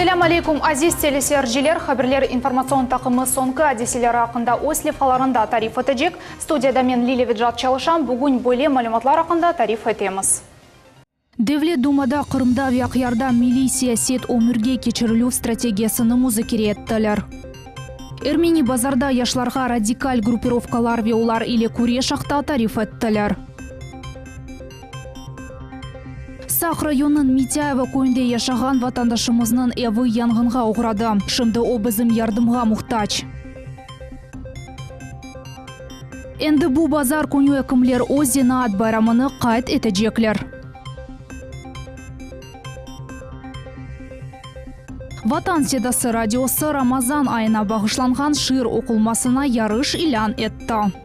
Ассаляму алейкум, азиз телесержилер, хабарлар информацион тақымы соңғы әдеселер ақында Ослев қаларында тариф өтежек. Студияда мен Лили Виджат Чалышам, бүгін бөле малюматлар ақында тариф өтеміз. Devlet Думада Қырымда вяқярда милли сиясет өмірге кечірілу стратегиясыны музыкере еттілер. Эрмени базарда яшларға радикаль группировкалар веулар или куре шақта тариф еттілер. Сақ районын Митяева көйінде яшаған ватандашымызның евы янгынға ұғырады. Шымды обызым ярдымға мұқтач. Енді бұ базар көне өкімлер Озина ат байрамыны қайт етежеклер. Ватан седасы радиосы Рамазан айына бағышланған шыр оқылмасына ярыш илан етті.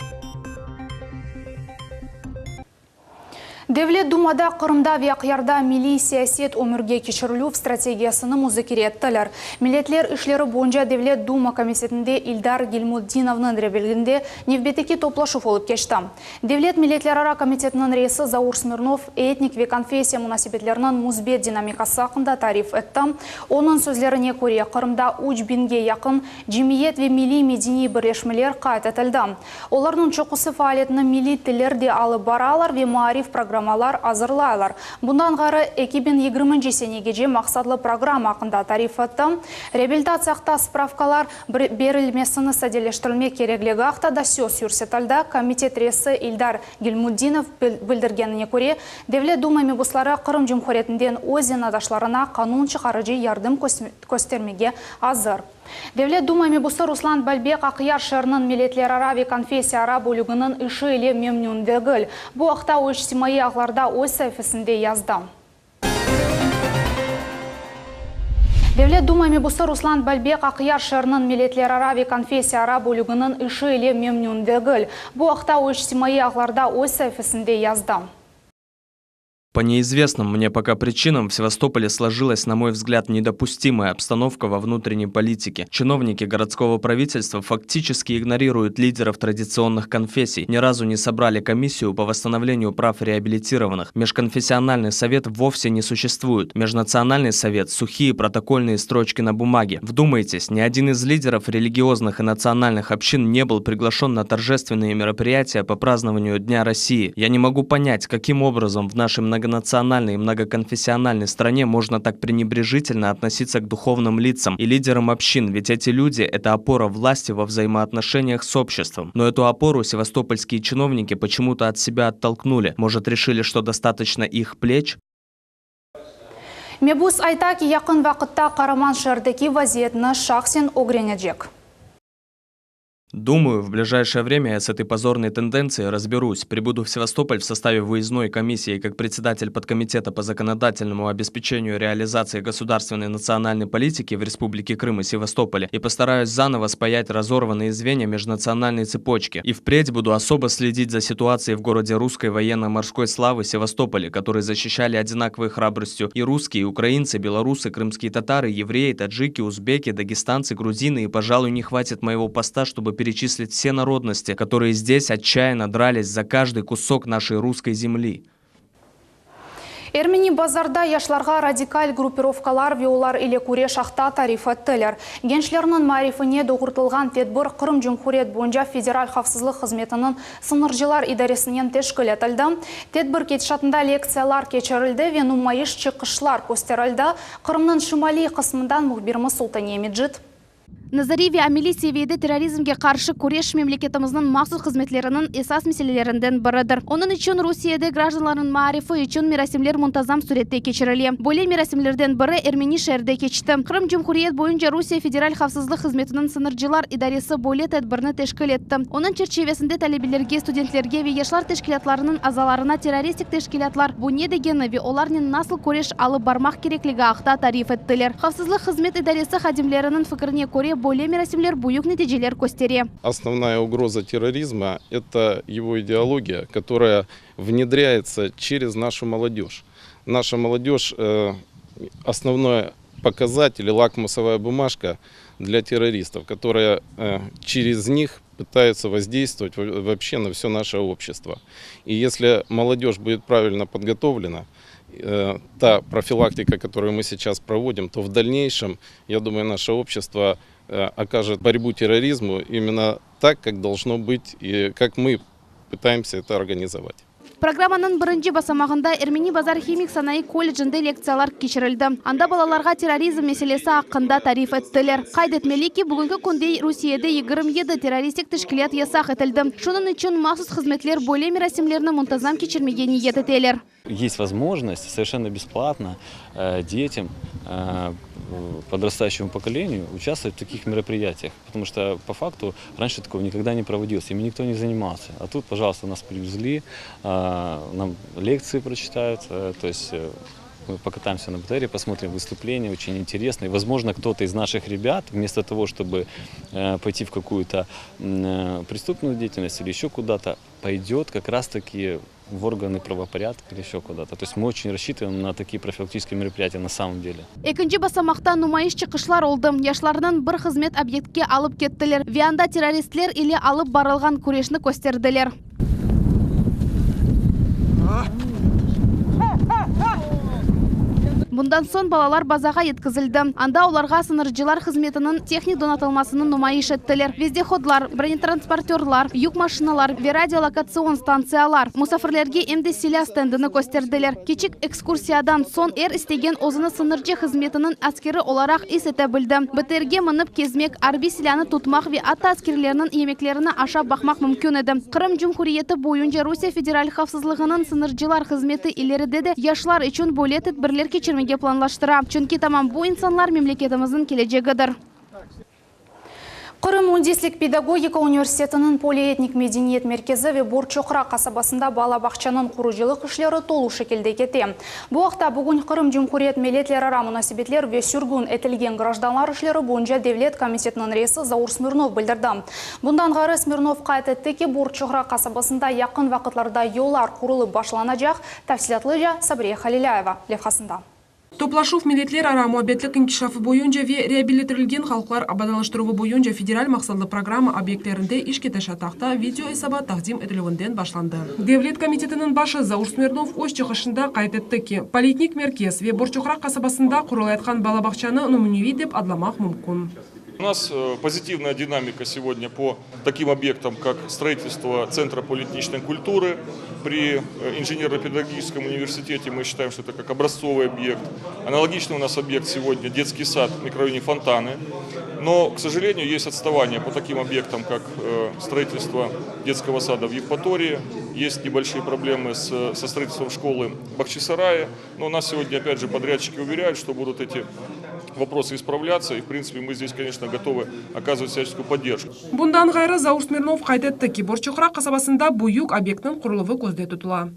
Devlet Думада Қырымда вяқярда милли сиясет өмірге кечірілу стратегиясыны музыкере еттілер. Милетлер ішлері бойынша Devlet Дума комитетінде Ильдар Гильмуддиновның ребелгінде невбетеке топлашу болып кешті. Devlet Милетлер комитетінің рейсі Заур Смирнов этник ве конфессия мұнасибетлерінің музбет динамикасы ақында тариф етті. Оның сөзлеріне көре Қырымда учбинге яқын жемиет ве милли медини бірешмелер қайт етілді. Олардың чоқысы фаалетіні милли тілерде алып баралар ве маариф программалар азырлайлар. Бұндан ғары 2020 сенегеже мақсатлы программа ақында тариф етті. Реабилитацияқта справкалар берілмесіні сәделештірілме кереглігі ақтада сөз үрсетілді. Комитет рейсі Ильдар Гильмуддинов білдіргеніне көре, Devlet Дума мебуслары Қырым Жұмхуретінден Озин адашларына қанун шығарыжы ярдым көстермеге азыр. Devlet Дума мебусы Руслан Бальбек ақияр шырының милетлер арави конфессия ара бөлігінің үші еле мемнун дегіл. Бұл ақта өшсімайы ағларда өз сәйфісінде язды. Devlet Дума мебусы Руслан Бальбек ақияр шырының милетлер арави конфессия ара бөлігінің үші еле мемнун дегіл. Бұл ақта өшсімайы ағларда өз сәйфісінде язды. По неизвестным мне пока причинам в Севастополе сложилась, на мой взгляд, недопустимая обстановка во внутренней политике. Чиновники городского правительства фактически игнорируют лидеров традиционных конфессий, ни разу не собрали комиссию по восстановлению прав реабилитированных. Межконфессиональный совет вовсе не существует. Межнациональный совет – сухие протокольные строчки на бумаге. Вдумайтесь, ни один из лидеров религиозных и национальных общин не был приглашен на торжественные мероприятия по празднованию Дня России. Я не могу понять, каким образом в нашей многонациональной и многоконфессиональной стране можно так пренебрежительно относиться к духовным лицам и лидерам общин, ведь эти люди – это опора власти во взаимоотношениях с обществом. Но эту опору севастопольские чиновники почему-то от себя оттолкнули. Может, решили, что достаточно их плеч? Мебус айтаки яқын вақытта Қараман шердеки вазиетны шахсен огренеджек. Думаю, в ближайшее время я с этой позорной тенденцией разберусь. Прибуду в Севастополь в составе выездной комиссии как председатель подкомитета по законодательному обеспечению реализации государственной национальной политики в Республике Крым и Севастополе и постараюсь заново спаять разорванные звенья межнациональной цепочки. И впредь буду особо следить за ситуацией в городе русской военно-морской славы Севастополе, который защищали одинаковой храбростью и русские, и украинцы, белорусы, крымские татары, евреи, таджики, узбеки, дагестанцы, грузины. И, пожалуй, не хватит моего поста, чтобы перечислить все народности, которые здесь отчаянно дрались за каждый кусок нашей русской земли. Эрмени базарда яшларға радикаль группировкалар веулар или куре шақта тариф еттілер. Геншлерінің марифіне доғыртылған тедбір Қырым Жұмхурет бойынша федераль қавсызлық қызметінің сыныржылар идаресінен тешкіл етілді. Тедбір кетшатында лекциялар кечерілді ве нумайыш чықышлар көстерілді. Қырымның шымали қысмындан мұхбирімі Султан Емиджит. Назареви Амели Севейді терроризмге қаршы көреш мемлекетіміздің мақсыз қызметлерінің esas меселелерінден бірідір. Оның үшін Русияда гражданларын маарифы үшін мерасимлер мұнтазам суретте кечіріле. Бөле мерасимлерден бірі Эрмени шәрде кечті. Қырым Жұмхуриет бойынша Русия федераль қавсызлық қызметінің сыныржылар идаресі бөле тәдбірні тешкіл етті. Оның черчевесінде талебелерге, студенттерге ве яшлар тешкілатларының азаларына террористик тешкілатлар бұ не дегені ве оларның насыл көреш алып бармақ кереклігі ақта тариф еттілер. Қавсызлық қызмет идаресі хадимлерінің фікіріне көре более мерасимлер буюк нәтижелер көстере. Основная угроза терроризма – это его идеология, которая внедряется через нашу молодежь. Наша молодежь – основной показатель, лакмусовая бумажка для террористов, которая через них пытаются воздействовать вообще на все наше общество. И если молодежь будет правильно подготовлена, та профилактика, которую мы сейчас проводим, то в дальнейшем, я думаю, наше общество окажет борьбу терроризму именно так, как должно быть и как мы пытаемся это организовать. Программанын бірінші басамағында Эрмени базар химик санайы колледжінде лекциялар кешірілді. Анда балаларға терроризм мәселесі ақында тариф еттілер. Қайдетмелі ки бүгінгі күнде Русияда 27 террористик тішкілет ясақ етілді. Шунын үшін махсус қызметлер бойлем рәсімлерінің мұнтазам кешірмеге ниет етелер. Есть возможность совершенно бесплатно детям, подрастающему поколению участвовать в таких мероприятиях. Потому что по факту раньше такого никогда не проводилось, ими никто не занимался. А тут, пожалуйста, нас привезли, нам лекции прочитают, то есть мы покатаемся на БТРе, посмотрим выступления, очень интересно. И, возможно, кто-то из наших ребят, вместо того, чтобы пойти в какую-то преступную деятельность или еще куда-то, пойдет как раз-таки в органы правопорядка или еще куда-то. То есть мы очень рассчитываем на такие профилактические мероприятия на самом деле. Екінші басамақта нумайыш чықышлар олды. Яшларынан бір қызмет объектке алып кеттілер. Вианда террористлер или алып барылған күрешні көстерділер. Bundan son балалар базаға еткізілді. Анда оларға сыныржылар қызметінің техник донатылмасының нумайыш еттілер. Вездеходлар, бронетранспортерлар, юк машиналар, радиолокацион станциялар. Мұсафірлерге емді селя стендіні көстерділер. Кечік экскурсиядан сон істеген озыны сыныржы қызметінің әскері оларақ ес ете білді. БТРге мініп кезмек, арби селяны тұтмақ ве ата әскерлерінің емеклеріні аша бақмақ мүмкін еді. Қырым Жұмхуриеті бойынша Русия федераль қавсызлығының сыныржылар қызметі илеріде де яшлар үшін бөлетет бірлер кечірмеге планлаштыра. Чөнки тамам бу инсанлар мемлекетіміздің келечегідір. Қырым Ундислік педагогика университетінің полиэтник медениет меркезі ве Борчоқра қасабасында балабақчаның құружылық ішлері толу шекелде кете. Бұл вақта бүгін Қырым Жұмхурiyet милетлер ара мұнасибетлер ве сүргін етілген гражданлар ішлері бойынша Девлет комитетінің рейсі Заур Смирнов білдірді. Бұндан ғары Смирнов қайтетті ки Борчоқра қасабасында яқын вақытларда yollar құрылып башланacak. Тәфсилатлы Сабрия Халиляева левхасында. Топлашов милетлер ара муабетлік инкишафы бойынша ве реабилитирилген халықлар абадалыштыруы бойынша федераль мақсатлы программа объекттерінде ишкете шатақта видео эсаба тақдим етілуінден башланды. Девлет комитетінің башы Заур Смирнов өз чықышында қайт етті ки полиэтник меркез ве Борчоқра қасабасында құрылайтқан балабақчаны нумуневи деп адламақ мүмкін. У нас позитивная динамика сегодня по таким объектам, как строительство Центра полиэтничной культуры. При инженерно-педагогическом университете мы считаем, что это как образцовый объект. Аналогичный у нас объект сегодня детский сад в микрорайоне Фонтаны. Но, к сожалению, есть отставание по таким объектам, как строительство детского сада в Евпатории. Есть небольшие проблемы со строительством школы в Бахчисарае. Но у нас сегодня, опять же, подрядчики уверяют, что будут эти вопросы исправляться. И, в принципе, мы здесь, конечно, готовы оказывать всяческую поддержку. Bundan gayrı Заур Смирнов қайт етті ки Борчоқра қасабасында бұйық объекттің құрылығы көзде тұтыла.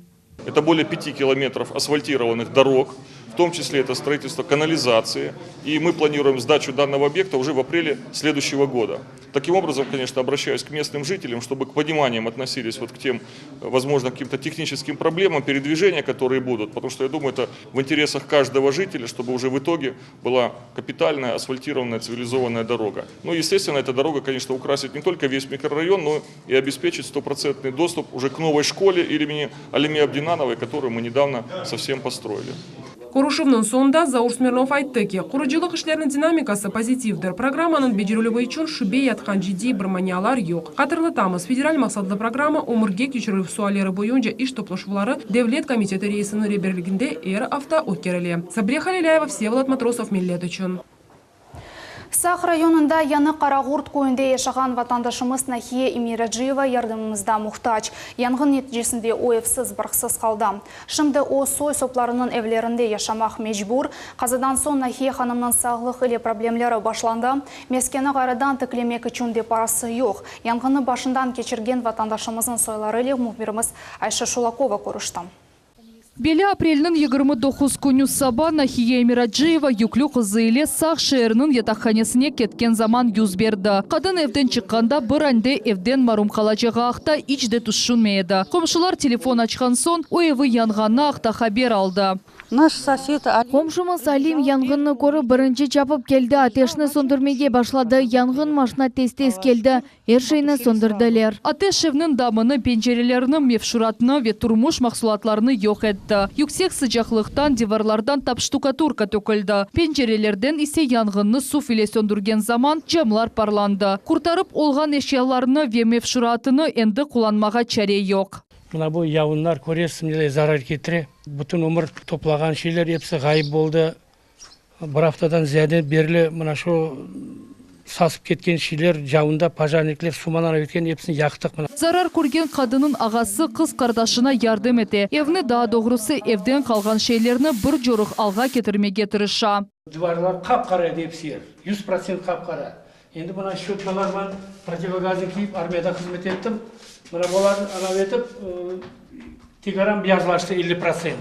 Это более 5 километров асфальтированных дорог, в том числе это строительство канализации. И мы планируем сдачу данного объекта уже в апреле следующего года. Таким образом, конечно, обращаюсь к местным жителям, чтобы к пониманиям относились вот к тем, возможно, каким-то техническим проблемам передвижения, которые будут. Потому что я думаю, это в интересах каждого жителя, чтобы уже в итоге была капитальная, асфальтированная, цивилизованная дорога. Ну, естественно, эта дорога, конечно, украсит не только весь микрорайон, но и обеспечит стопроцентный доступ уже к новой школе имени Алими Абдинановой, которую мы недавно совсем построили. Құрушывның соңында Заур Смирнов айтты ки, құрыжылық ішлерінің динамикасы позитивдір. Программаның бедерулевы үшін шүбе ятқан жиди бірманиялар yok. Қатырлытамыз федераль мақсатлы программа өмірге кешіріліп суалері бойынша иш топлашулары Девлет комитеті рейсінің реберлігінде әр авто өткерілі. Сабрия Халиляева, Всеволод Матросов, миллет үшін. Сақ районында яны Қарағұрт көйінде ешаған ватандашымыз Нахия Имираджиева ярдымымызда мұқтач. Янгын нәтижесінде ойыпсыз бірқсіз қалды. Шымды о сой сопларының evlerinde yaşamaq mecbur. Қазадан сон Нахия ханымның сағлық или проблемлері башланды. Мескені ғарадан тіклемек үшін де парасы жоқ. Янгыны башындан кечірген ватандашымыздың сойлары лег мұхбиріміз Айша Шулакова көрішті. Белі апрелінің 29 күні саба Нахия Имираджиева юклю қызы еле сақ шерінің етақханесіне кеткен заман юз берді. Қадын евден шыққанда бір әнде евден марум қалачыға ақта ичде тұшын мейді. Комшылар телефон açқан сон, о еві янғаны ақта хабер алды. Наш сосед Комшумыз Алим янгынны көріп бірінші чапып келді. Атешні сөндірмеге башлады. Янгын машина тез-тез келді. Ершейні сөндірділер. Атеш evnin damını, pencerelerini, mevşuratını ve turmuş mahsulatlarını yok etti. Yüksek sıcaklıktan divarlardan tap ştukaturka töküldü. Pencerelerden ise yangını su ile söndürgen zaman camlar parlandı. Kurtarıp olğan eşyalarını ve mevşuratını endi kullanmağa çare yok. Мына бұл яуындар көресің неге зарар кетіре. Бүтін өмір топлаған şeyler hepsi ғайып болды. Bir haftadan ziyade берілі мына шо сасып кеткен şeyler жауында пожарниклер суманар өткен hepsini яқтық. Zarar көрген kadının ağası kız kardeşine yardım etti. Evini daha doğrusu evden kalgan şeylerini bir joruk alğa getirmege tırışa. Duvarlar қап-қара hepsi 100% қап-қара. Енді мына щеткалармен противогазын киіп армияда қызмет еттім. Мына болар анау етіп, тегеран бязлашты 50%.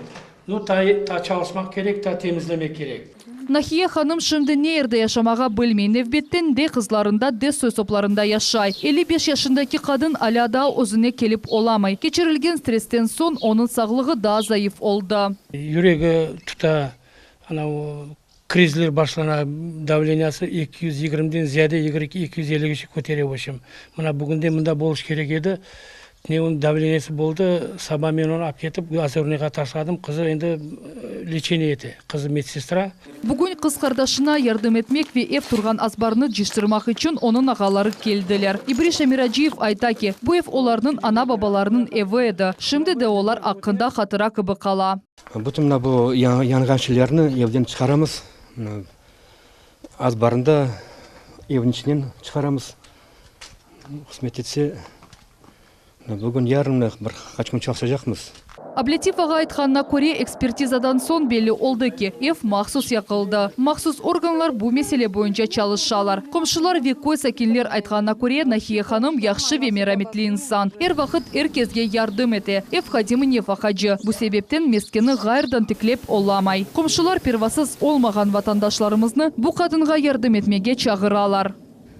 Ну, та çalışmak керек, та temizlemek керек. Nahiye hanım şimdi nerede yaşamağa bilmeyin. Evbetten de kızlarında de soysoplarında yaşay. 55 yaşındaki kadın hala da özüne kelip olamay. Geçirilgen stresten son onun sağlığı daha zayıf oldu. Yüreği tuta, krizler başlana davleniyası 220'den ziyade 250'ye көтере başım. Mına bugün de mında boluş керек еді. Ne onun davleniyası boldu. Sabah men onu ap ketip Azerbaycan'a taşladım. Kızı endi lечение eti. Kızı медсестра. Bugün kız kardeşine yardım etmek ve ev turgan azbarını cıştırmak için onun ağaları geldiler. İbrişe Miraciyev ayta ki bu ev onların ana babalarının evi edi. Şimdi de onlar hakkında hatıra kıbı kala. Bütün bu yanğan şeylerini evden çıkaramız. Azbarında evin içinden çıkaramız. Hizmet etse bugün yarın bir kaç gün çalışacakmız. Ablatif ağa aytkanına göre ekspertizadan son belli oldu ki ev mahsus yakıldı. Mahsus organlar bu mesele boyunca çalışalar. Komşular ve koy sakinler aytkanına göre Nahiye hanım yaxşı ve merhametli insan. Her vakit herkesge yardım eti. Ev kadimi nefakacı. Bu sebepten meskeni gayrdan tiklep olamay. Komşular pervasız olmagan vatandaşlarımızны bu kadınga yardım etmege çağıralar.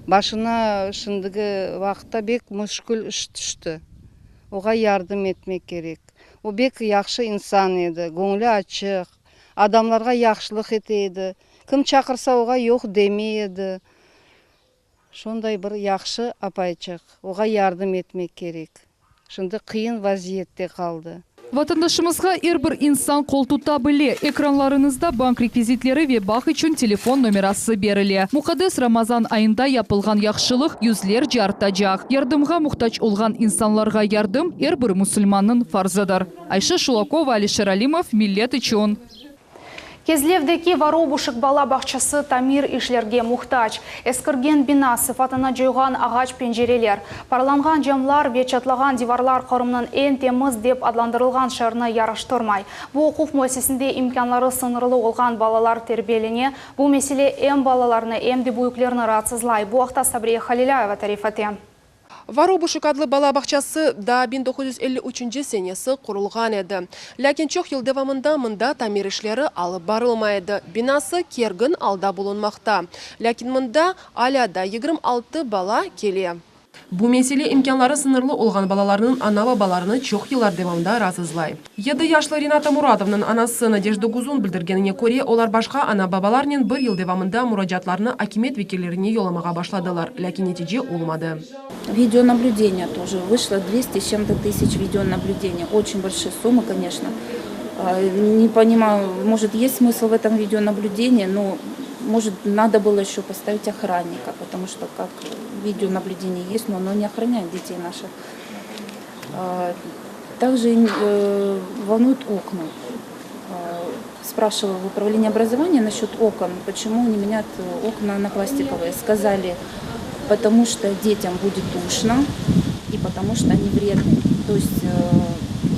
Başına şındығы vaqtda bek müşkül iş düştü. Oğa yardım etmek gerek. O bek yaxşı insan edi, көңілі açıq, adamlarga yaxşılıq eteydi. Kim çakırsa oğa yok demeydi. Şonday bir yaxşı apayçıq, oğa yardım etmek gerek. Şimdi kıyın vaziyette kaldı. Vatandaşımızga her bir insan kol tutabili. Ekranlarınızda bank rekvizitleri ve bak için telefon numarası berili. Mukaddes Ramazan ayında yapılgan yaxşılık yüzlerce artacak. Yardımga muhtaç olgan insanlarga yardım her bir Müslümanın farzıdır. Ayşe Şulakova, Alişer Alimov, Millet için. Кезлевдеки Воробушек бала бақчасы тамир ишлерге мұқтач. Ескірген бина сыфатына жойған ағач пенжерелер. Парланған жамлар ve çatlagan divarlar қорымның en temiz деп adlandırılған шарыны yarıştırmay. Bu okuf müessesinde imkanları sınırlı olgan balalar terbiyeлене. Bu mesele em balalarını em de büyüklerini rahatsızlay. Bu vaqta Sabriye Halilayeva tarifati. Воробушек адлы бала бақчасы да 1953 senesi құрылған еді. Ләкин чоқ ел девамында мында тамир ішлері алып барылмайды. Бинасы кергін алда болынмақта. Ләкин мында аляда 26 бала келе. Bu mesele imkanları sınırlı olgan balalarının ana babalarını çok yıllar devamında razızlay. 7 yaşlı Renata Muradov'nın anası Nadejda Guzun bildirgenine göre olar başka ana babalarının bir yıl devamında müracaatlarını akimet vekillerine yollamağa başladılar. Lakin netice olmadı. Видеонаблюдение тоже вышло 200 с чем-то тысяч видеонаблюдений. Очень большие суммы, конечно. Не понимаю, может есть смысл в этом видеонаблюдении, но может надо было еще поставить охранника, потому что как видеонаблюдение есть, но оно не охраняет детей наших. Также волнуют окна. Спрашивала в управлении образования насчет окон, почему не меняют окна на пластиковые. Сказали, потому что детям будет душно и потому что они вредные. То есть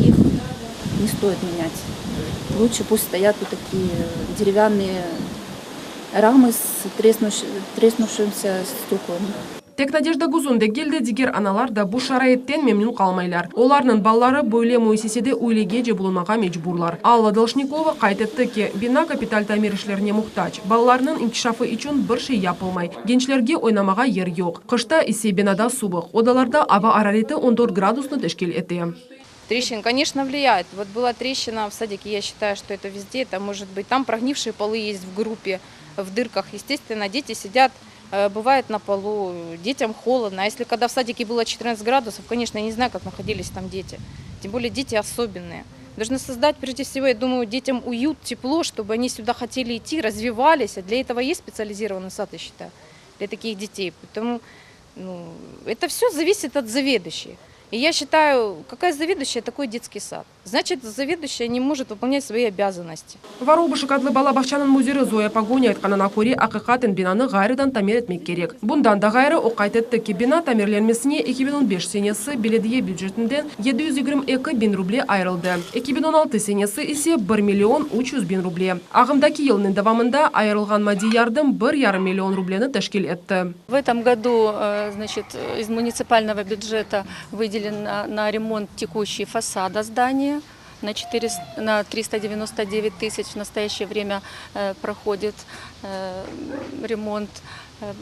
их не стоит менять. Лучше пусть стоят вот такие деревянные рамы с треснувшимся стеклами. Тек Надежда Гузунде келді дегер аналар да bu шарайеттен мемнун қалмайлар. Оларның баллары бөле müesseседе үйлеге же bulunmağa mecburlar. Алла Должникова кайт etdi ki, bina kapital tamir işlerine muhtaç. Балларның inkişafı için bir şey yapılmay. Gençlerge oynamağa yer yok. Kışta ise binada soğuk. Odalarda hava harareti 14 gradusunu teşkil etti. Трещина, конечно, влияет. Вот была трещина в садике, я считаю, что это везде, это может быть. Там прогнившие полы есть в группе, в дырках. Естественно, дети сидят, бывает на полу, детям холодно. А если когда в садике было 14 градусов, конечно, я не знаю, как находились там дети. Тем более дети особенные. Должны создать, прежде всего, я думаю, детям уют, тепло, чтобы они сюда хотели идти, развивались. А для этого есть специализированный сад, я считаю, для таких детей. Поэтому это все зависит от заведующей. И я считаю, какая заведующая, такой детский сад. Значит, заведующая не может выполнять свои обязанности. Воробушек адлы балабақчаның музирі Зоя Погоня айтқанына көре ақиқатын бинаны ғайрыдан тамир етмек керек. Бұндан да ғайры оқайтетті ки бина тамирленмесіне 2015 сенесі беледие бюджетінден 722 bin рубле айрылды. 2016 сенесі ise 1 миллион 300 bin рубле. Ағымдаки елінің давамында айрылған мади ярдым 1,5 миллион рублені тәшкил етті. В этом году, значит, из муниципального бюджета выделен на ремонт текущий фасада здания на 399 тысяч. В настоящее время проходит ремонт.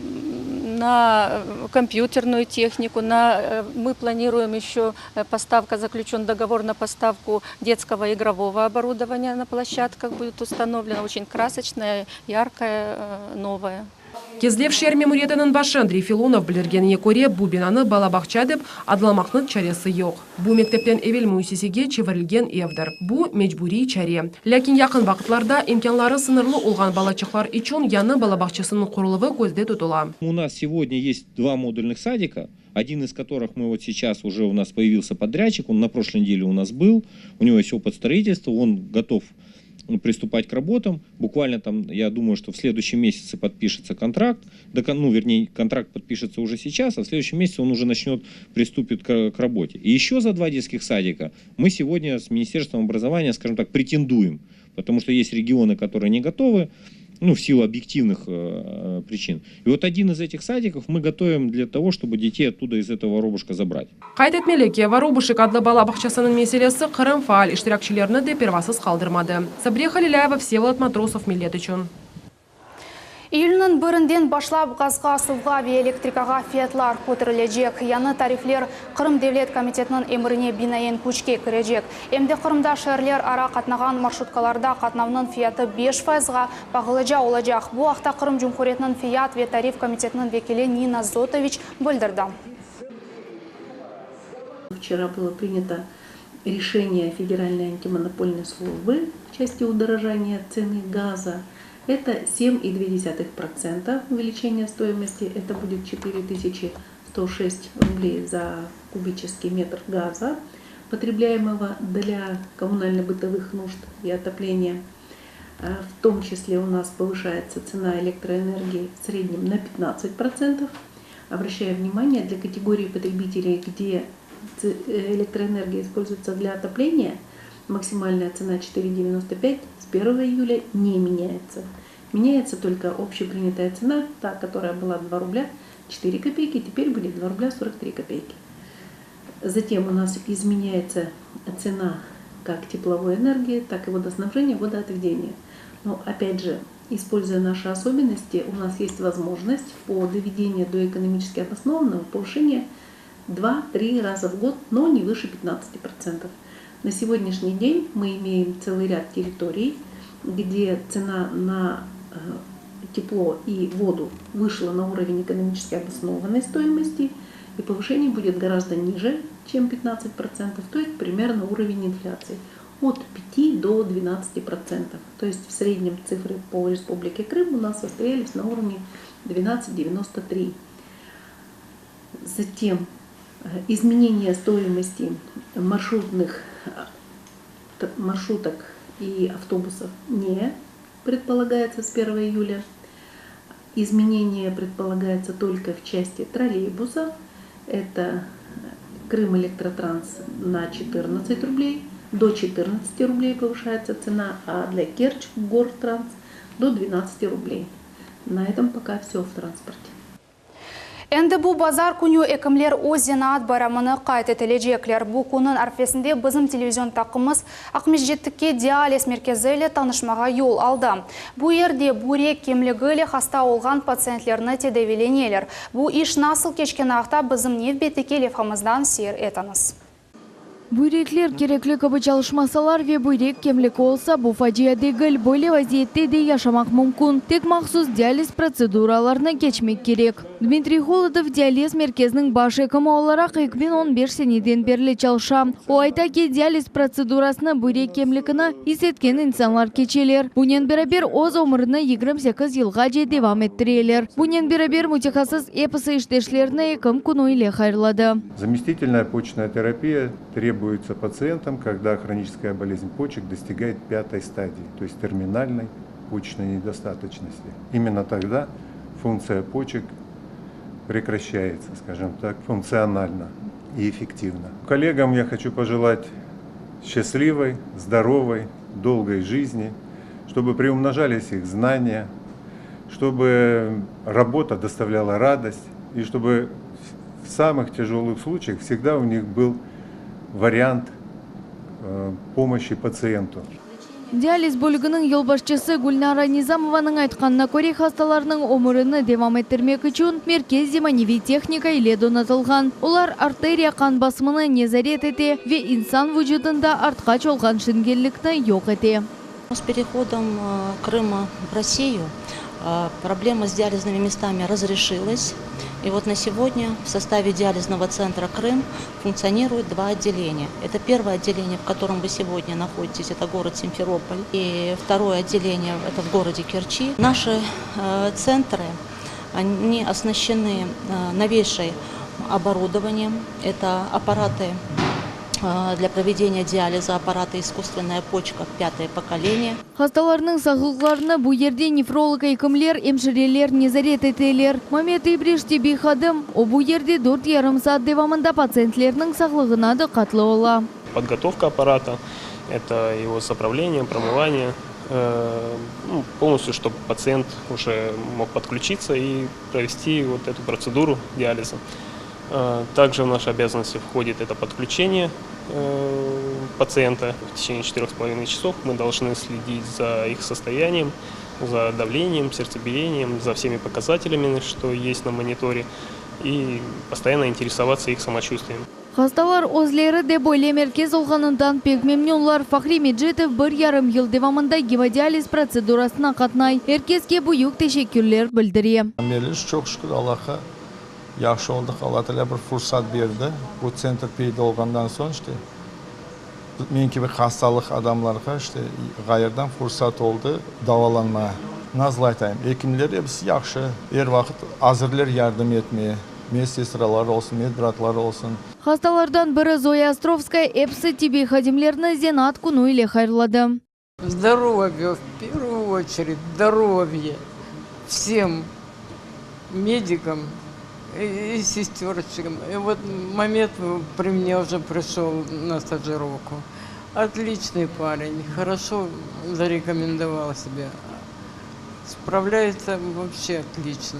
На компьютерную технику, мы планируем еще поставка, заключен договор на поставку детского игрового оборудования на площадках будет установлено, очень красочное, яркое, новое. Кезлев шерме мұретінің башы Андрей Филонов білергеніне көре бұл бинаны балабақша деп адламақның чаресі yok. Бұл мектептен евел муисесеге чевірілген евдір. Бұл мечбури чаре. Ләкин якын вақытларда имканлары сынырлы олған балачықлар için яны балабақшасының құрылығы көзде тұтыла. У нас сегодня есть 2 модульных садика, один из которых мы вот сейчас уже у нас появился подрядчик, он на прошлой неделе у нас был, у него есть опыт строительства, он готов приступать к работам. Буквально там, я думаю, что в следующем месяце подпишется контракт. Вернее, контракт подпишется уже сейчас, а в следующем месяце он уже приступит к работе. И еще за 2 детских садика мы сегодня с Министерством образования, скажем так, претендуем. Потому что есть регионы, которые не готовы, в силу объективных причин. И вот один из этих садиков мы готовим для того, чтобы детей оттуда из этого воробушка забрать. Қайт етмелі воробушек адлы балабақшасының меселесі қырым фаал иштиракчилеріні де первасыз қалдырмады. Сабрия Халиляева, Всеволод Матросов, Милет үшін. Июльнің бірінден башлап газға, суға ве электрикаға фиятлар көтерілежек. Яны тарифлер Қырым Девлет комитетінің еміріне бинайын көчке кірежек. Емде Қырымда шәрлер ара қатнаған маршруткаларда қатнавның фияты 5%-ға бағылыжа олажақ. Бұл ақта Қырым Жұмхуретінің фият ве тариф комитетінің векілі Нина Зотович білдірді. Вчера было принято решение Федеральной антимонопольной службы в части удорожания цены газа. Это 7,2% увеличение стоимости, это будет 4106 рублей за кубический метр газа, потребляемого для коммунально-бытовых нужд и отопления. В том числе у нас повышается цена электроэнергии в среднем на 15%. Обращаю внимание, для категории потребителей, где электроэнергия используется для отопления, максимальная цена 4,95 с 1 июля не меняется. Меняется только общепринятая цена, та, которая была 2 рубля 4 копейки, теперь будет 2 рубля 43 копейки. Затем у нас изменяется цена как тепловой энергии, так и водоснабжения, водоотведения. Но опять же, используя наши особенности, у нас есть возможность по доведению до экономически обоснованного повышения 2-3 раза в год, но не выше 15%. На сегодняшний день мы имеем целый ряд территорий, где цена на тепло и воду вышла на уровень экономически обоснованной стоимости, и повышение будет гораздо ниже, чем 15%, то есть примерно уровень инфляции от 5 до 12%. То есть в среднем цифры по Республике Крым у нас состоялись на уровне 12,93. Затем изменение стоимости маршруток и автобусов не предполагается с 1 июля. Изменение предполагается только в части троллейбусов. Это Крым-Электротранс на 14 рублей. До 14 рублей повышается цена, а для Керчь-Гортранс до 12 рублей. На этом пока все в транспорте. Энді бұл базар күні әкімлер өзена ат барамыны қайт етілежеклер. Бұл күнің арфесінде бізім телевизион тақымыз Ақмежеттікке диализ меркезілі танышмаға yol алды. Бұл ерде бүрек кемлігілі хаста олған пациентлеріні тедевеленелер. Бұл иш насыл кешкен ақта бізім невбетіке лефамыздан сер етіңіз. Бүйреклер кереклі көбі çalışмасалар ве бүйрек кемлік олса, бұл фажия дегіл бөлі вазиетте де яшамақ мүмкін. Тек мақсус диализ процедураларына кечмек керек. Дмитрий Холодов диализ мерkezінің баш екімі оларақ 2015 сенеден берлі çalışа. О айта ке диализ процедурасына бүйрек кемлікіні есеткен инсанлар кечелер. Бұнен бірабер оз өміріні 28 елға же девам еттірелер. Бұнен бірабер мутихасыз эпысы іштешлеріне екім күн ойле хайрлады. Заместительная почечная терапия требуется пациентам, когда хроническая болезнь почек достигает 5-й стадии, то есть терминальной почечной недостаточности. Именно тогда функция почек прекращается, скажем так, функционально и эффективно. Коллегам я хочу пожелать счастливой, здоровой, долгой жизни, чтобы приумножались их знания, чтобы работа доставляла радость и чтобы в самых тяжелых случаях всегда у них был вариант помощи пациенту. Диализ бөлігінің елбашчысы Гүлнара Низамованың айтқанына көре хасталарының өміріні девам еттермек үшін меркез деманеви техника ile донатылған. Олар артерия қан басымыны незарет ете ве инсан вүжудында артқа чолған шынгеллікті yok ете. С переходом Крыма в Россию проблема с диализными местами разрешилась. И вот на сегодня в составе диализного центра «Крым» функционирует 2 отделения. Это первое отделение, в котором вы сегодня находитесь, это город Симферополь. И второе отделение, это в городе Керчи. Наши центры, они оснащены новейшим оборудованием. Это аппараты для проведения диализа, аппараты искусственная почка 5-е поколение. Хасталарының сағылғарына бұл ерде нефролог әйкімлер, емшірелер, незарет етелер. Мамет Ибриште бейхадым, о бұл ерде 4,5 саат девамында пациентлерінің сағылығына да қатлы ола. Подготовка аппарата, это его заправление, промывание, полностью, чтобы пациент уже мог подключиться и провести вот эту процедуру диализа. Также в наши обязанности входит это подключение пациента. В течение 4,5 часов мы должны следить за их состоянием, за давлением, сердцебиением, за всеми показателями, что есть на мониторе, и постоянно интересоваться их самочувствием. Хасталар өзлері де бойле меркез олғанындан пек мемнюлар Фахри Меджетов 1,5 ел девамында гемодиализ процедурасына қатнай. Еркезге бұйық тешеккүрлер білдіре. Меліш, çok şükür Allah'a yaxşı olduk. Allah Teala bir fırsat verdi. Bu center peyda olgandan sonra işte men gibi hastalık adamlarga işte gayerden fırsat oldu davalanmaya. Nazlı aytayım. Hekimler hepsi yaxşı. Her vakit hazırlar yardım etmeye. Медсестралар olsun, медбратлар olsun. Хасталардан бірі Зоя Островская эпсы тебе хадимлерні зенат күну иле хайрлады. Здоровье, в первую очередь, здоровье всем медикам и сестерочкам. И вот момент при мне уже пришел на стажировку. Отличный парень, хорошо зарекомендовал себя. Справляется вообще отлично.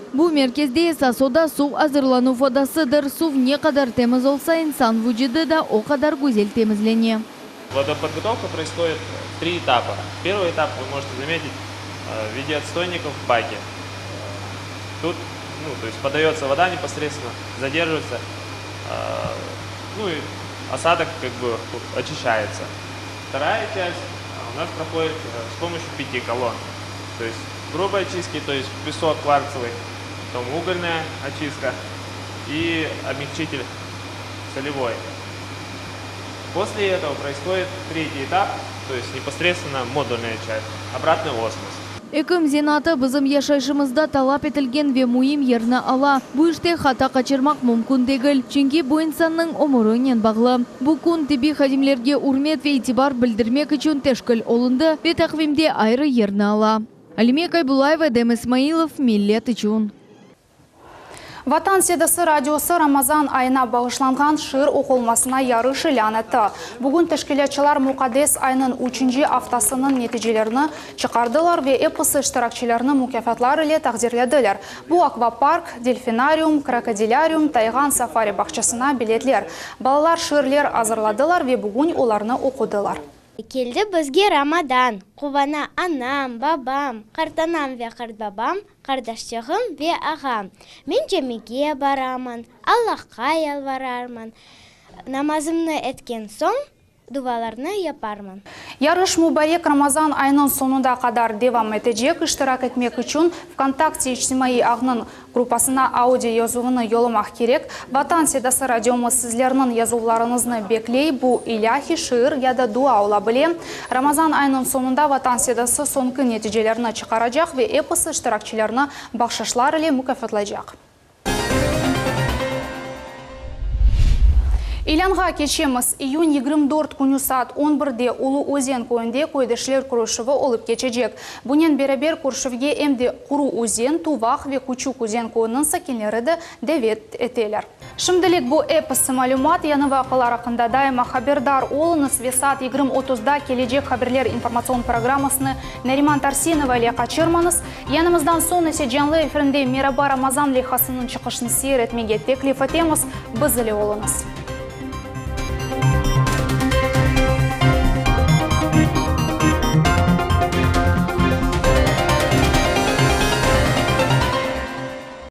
Бұл мерkezде сасода су азырлану фодасыдыр. Су не қадар теміз олса, инсан вүжіді да о қадар гүзел темізлене. Водоподготовка происходит в 3 этапа. Первый этап вы можете заметить в виде отстойников в баке. Тут то есть подается вода непосредственно, задерживается, и осадок как бы очищается. Вторая часть у нас проходит с помощью 5 колонн. То есть грубой очистки, то есть песок кварцевый, потом угольная очистка и обмягчитель солевой. После этого происходит 3-й этап, то есть непосредственно модульная часть, обратный осмос. Экім зенаты бізім яшайшымызда талап етілген ве муим ерні ала. Бұл іште хата қачырмақ мүмкін дегіл, чүнге бұл инсанның омырынен бағлы. Бұл күн тіби хадимлерге урмет ве итибар білдірмек үшін тешкіл олынды ве тақвимде айры ерні ала. Алимек Айбулаева, Дем Исмаилов, Миллет үшін. Ватан седасы радиосы Рамазан айына бағышланған шыр оқылмасына яры шылян етті. Бүгін тәшкілетчілер Мұқадес айының 3-ші афтасының нәтижелеріні чықардылар ве эпосы іштиракчыларыны мүкафатлар ile тақдирледілер. Бұл аквапарк, дельфинариум, крокодиляриум, тайған сафари бақшасына билетлер. Балалар шырлер азырладылар ве бүгін оларны оқыдылар. Келді бізге Рамадан, қубана анам, бабам, қартанам ве қартбабам, қардаштығым ве ағам. Мен жемеге барамын, Аллахқа ялварармын. Намазымны эткен соң, дубаларны япармын. Ярыш Мубарек Рамазан айының сонunda қадар девам етежек іштірак етмек үшін ВКонтакте ijtimoiy ағның группасына аудио язуыны йолымақ керек. Ватан седасы радиомыз сізлерінің язуларыңызны беклей, бұл иляхи, шиыр, яда дуа ола біле. Рамазан айының сонunda Ватан седасы соңғы нәтижелеріні чықарajaq ве эпосы іштіракчыларына бақшашлар иле мүкафатлайжақ. Илянға кечеміз июнь 24 күні саат 11-де Улы Өзен көйінде көйдішлер күрішіві олып кечежек. Бұнен беребер күрішівге әмде Құру Өзен, Тувақ ве Күчук Өзен көйінің сакенлері девет етелер. Шымділік бұл эпосы малюмат, яны вақылар ақында дайыма хабердар олыңыз весат 20-30-да кележек хаберлер информацион программасыны Нариман Тарсинова иле қачырманыз. Янымыздан сон есе жанлы эфирінде Мераба Рамазан лейхасының чықышын сейір етмеге теклиф етеміз, біз іле олыңыз.